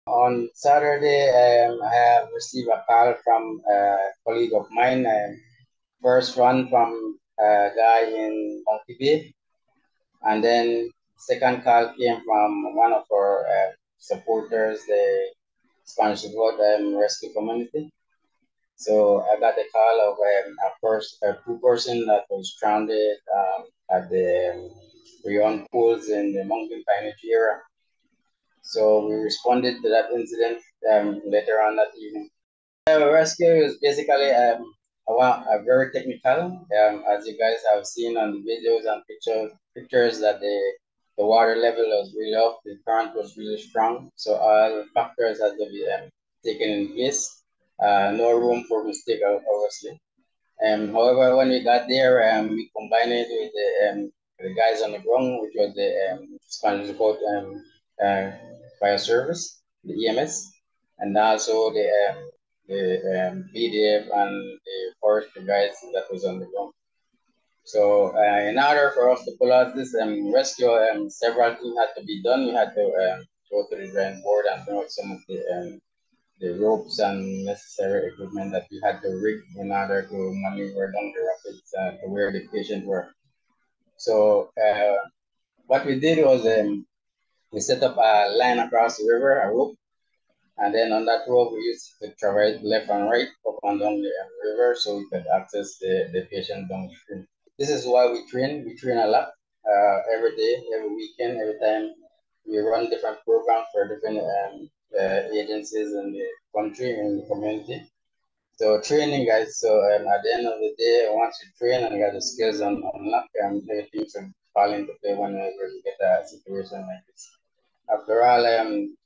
On Saturday, I have received a call from a colleague of mine. First one from a guy in Monkey Bay, and then second call came from one of our supporters, the Spanish Road Rescue Community. So I got the call of a two-person that was stranded at the Rion Pools in the Mountain Pine area. So we responded to that incident later on that evening. Rescue is basically a very technical, as you guys have seen on the videos and pictures that the water level was really up, the current was really strong, so all factors had to be taken in place. No room for mistake, obviously. However, when we got there, we combined it with the guys on the ground, which was the Spanish Boat uh, Fire Service, the EMS, and also the BDF and the forestry guys that was on the ground. So in order for us to pull out this rescue, several things had to be done. We had to go to the drawing board and bring out some of the ropes and necessary equipment that we had to rig in order to maneuver down the rapids to where the patient were. So what we did was we set up a line across the river, a rope, and then on that rope we used to traverse left and right up and down the river so we could access the patient downstream. This is why we train. We train a lot every day, every weekend, every time we run different programs for different agencies in the country and the community. So training, guys. So at the end of the day, once you train and you got the skills on unlock, everything should fall into play whenever you get a situation like this. After all,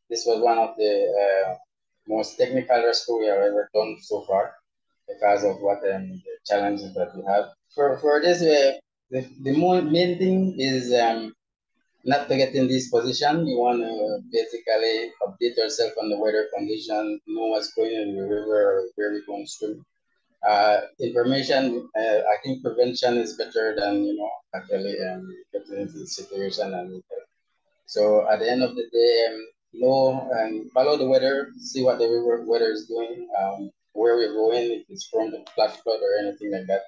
this was one of the most technical rescue we have ever done so far because of what the challenges that we have. For this, the main thing is not to get in this position. You want to basically update yourself on the weather condition, know what's going on in the river, where we're going to swim. Information, I think prevention is better than, actually getting into the situation. And so at the end of the day, know and follow the weather, see what the river weather is doing, where we're going, if it's from the flash flood or anything like that.